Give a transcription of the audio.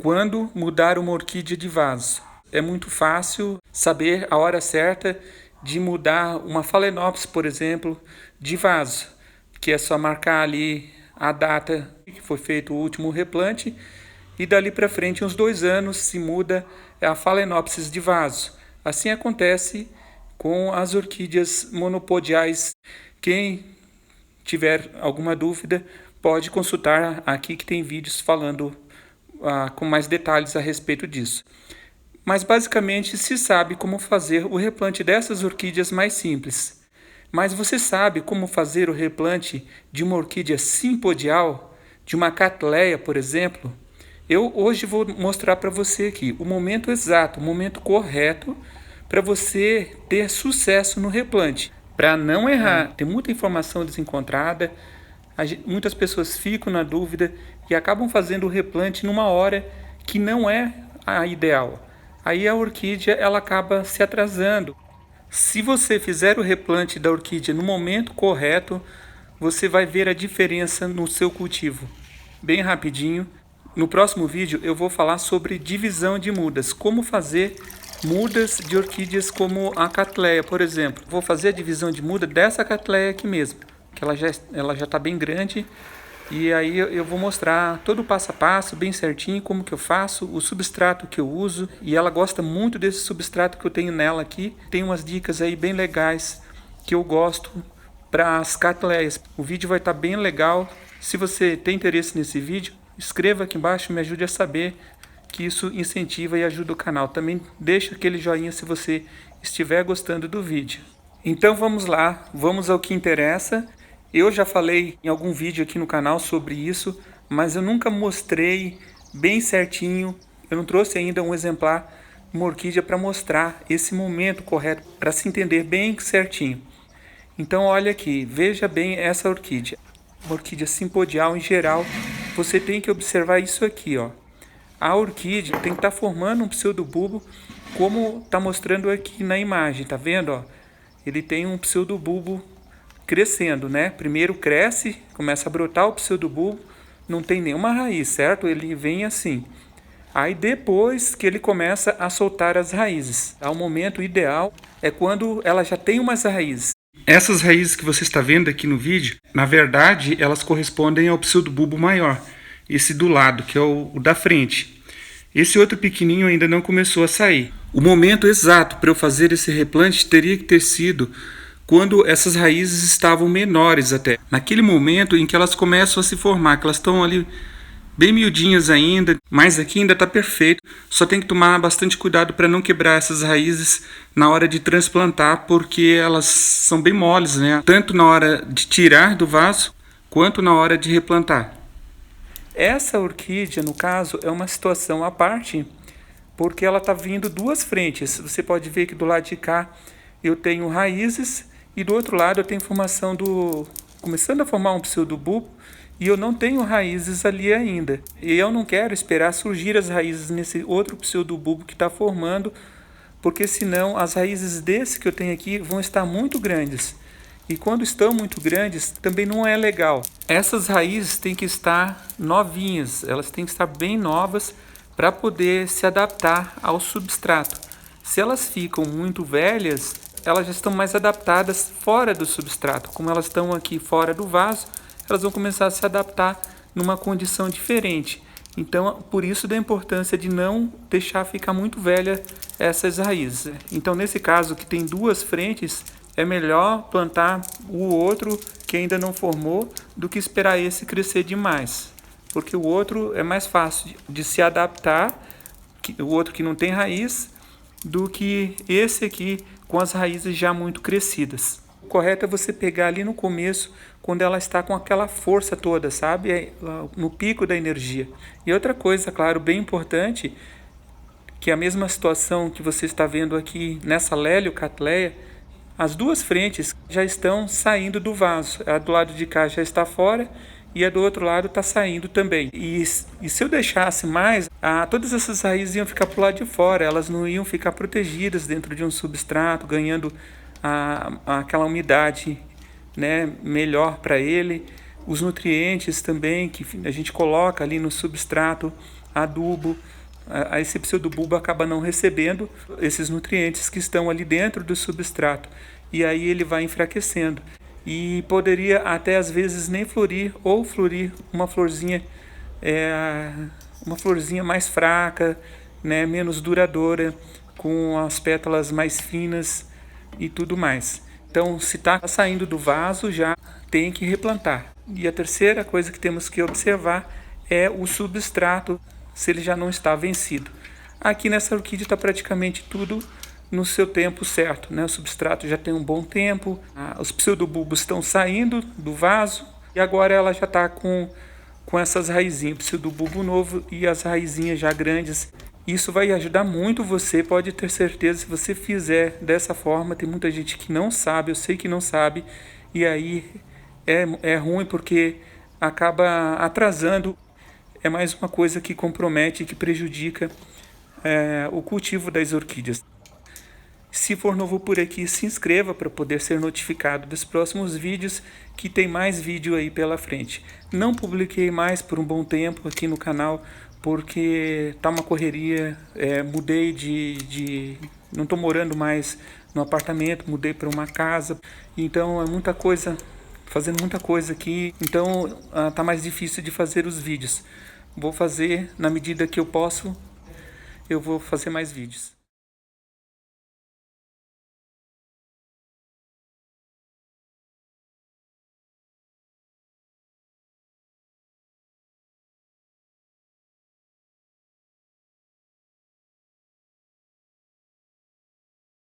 Quando mudar uma orquídea de vaso? É muito fácil saber a hora certa de mudar uma Phalaenopsis, por exemplo, de vaso, que é só marcar ali a data que foi feito o último replante e dali para frente, uns 2 anos, se muda a Phalaenopsis de vaso. Assim acontece com as orquídeas monopodiais. Quem tiver alguma dúvida, pode consultar aqui que tem vídeos falando com mais detalhes a respeito disso. Mas basicamente se sabe como fazer o replante dessas orquídeas mais simples. Mas você sabe como fazer o replante de uma orquídea simpodial, de uma Cattleya, por exemplo? Eu hoje vou mostrar para você aqui o momento exato, o momento correto para você ter sucesso no replante. Para não errar, tem muita informação desencontrada, muitas pessoas ficam na dúvida e acabam fazendo o replante numa hora que não é a ideal. Aí a orquídea ela acaba se atrasando. Se você fizer o replante da orquídea no momento correto, você vai ver a diferença no seu cultivo. Bem rapidinho, no próximo vídeo eu vou falar sobre divisão de mudas, como fazer mudas de orquídeas como a Cattleya, por exemplo. Vou fazer a divisão de muda dessa Cattleya aqui mesmo, que ela já está bem grande. E aí eu vou mostrar todo o passo a passo, bem certinho, como que eu faço, o substrato que eu uso. E ela gosta muito desse substrato que eu tenho nela aqui. Tem umas dicas aí bem legais que eu gosto para as Cattleyas. O vídeo vai estar bem legal. Se você tem interesse nesse vídeo, escreva aqui embaixo, me ajude a saber, que isso incentiva e ajuda o canal. Também deixa aquele joinha se você estiver gostando do vídeo. Então vamos lá, vamos ao que interessa. Eu já falei em algum vídeo aqui no canal sobre isso, mas eu nunca mostrei bem certinho, eu não trouxe ainda um exemplar, uma orquídea para mostrar esse momento correto, para se entender bem certinho. Então olha aqui, veja bem essa orquídea. Uma orquídea simpodial em geral, você tem que observar isso aqui, ó. A orquídea tem que estar formando um pseudobulbo, como está mostrando aqui na imagem, tá vendo, ó? Ele tem um pseudobulbo crescendo, né? Primeiro cresce, começa a brotar o pseudobulbo, não tem nenhuma raiz, certo? Ele vem assim. Aí depois que ele começa a soltar as raízes. O momento ideal é quando ela já tem umas raízes. Essas raízes que você está vendo aqui no vídeo, na verdade, elas correspondem ao pseudobulbo maior. Esse do lado, que é o da frente. Esse outro pequenininho ainda não começou a sair. O momento exato para eu fazer esse replante teria que ter sido quando essas raízes estavam menores até. Naquele momento em que elas começam a se formar, que elas estão ali bem miudinhas ainda, mas aqui ainda está perfeito. Só tem que tomar bastante cuidado para não quebrar essas raízes na hora de transplantar, porque elas são bem moles, né? Tanto na hora de tirar do vaso, quanto na hora de replantar. Essa orquídea, no caso, é uma situação à parte, porque ela está vindo duas frentes. Você pode ver que do lado de cá eu tenho raízes, e do outro lado eu tenho formação começando a formar um pseudobulbo, e eu não tenho raízes ali ainda. E eu não quero esperar surgir as raízes nesse outro pseudobulbo que está formando, porque senão as raízes desse que eu tenho aqui vão estar muito grandes. E quando estão muito grandes, também não é legal. Essas raízes têm que estar novinhas, elas têm que estar bem novas para poder se adaptar ao substrato. Se elas ficam muito velhas, elas já estão mais adaptadas fora do substrato. Como elas estão aqui fora do vaso, elas vão começar a se adaptar numa condição diferente. Então, por isso da importância de não deixar ficar muito velha essas raízes. Então, nesse caso que tem duas frentes, é melhor plantar o outro que ainda não formou do que esperar esse crescer demais. Porque o outro é mais fácil de se adaptar, o outro que não tem raiz, do que esse aqui com as raízes já muito crescidas. O correto é você pegar ali no começo, quando ela está com aquela força toda, sabe? No pico da energia. E outra coisa, claro, bem importante, que é a mesma situação que você está vendo aqui nessa Lélio Cattleya, as duas frentes já estão saindo do vaso. A do lado de cá já está fora e a do outro lado está saindo também. E se eu deixasse mais, todas essas raízes iam ficar para o lado de fora, elas não iam ficar protegidas dentro de um substrato, ganhando aquela umidade, né, melhor para ele. Os nutrientes também que a gente coloca ali no substrato, adubo, esse pseudobulbo acaba não recebendo esses nutrientes que estão ali dentro do substrato, e aí ele vai enfraquecendo. E poderia até às vezes nem florir, ou florir uma florzinha mais fraca, né, menos duradoura, com as pétalas mais finas e tudo mais. Então, se está saindo do vaso, já tem que replantar. E a terceira coisa que temos que observar é o substrato, se ele já não está vencido. Aqui nessa orquídea está praticamente tudo no seu tempo certo, né? O substrato já tem um bom tempo, os pseudobulbos estão saindo do vaso e agora ela já está com essas raizinhas, pseudobulbo novo e as raizinhas já grandes. Isso vai ajudar muito você, pode ter certeza, se você fizer dessa forma. Tem muita gente que não sabe, eu sei que não sabe, e aí é ruim porque acaba atrasando. É mais uma coisa que compromete, que prejudica o cultivo das orquídeas. Se for novo por aqui, se inscreva para poder ser notificado dos próximos vídeos, que tem mais vídeo aí pela frente. Não publiquei mais por um bom tempo aqui no canal, porque tá uma correria, mudei não estou morando mais no apartamento, mudei para uma casa, então é muita coisa, fazendo muita coisa aqui, então tá mais difícil de fazer os vídeos. Vou fazer, na medida que eu posso, eu vou fazer mais vídeos.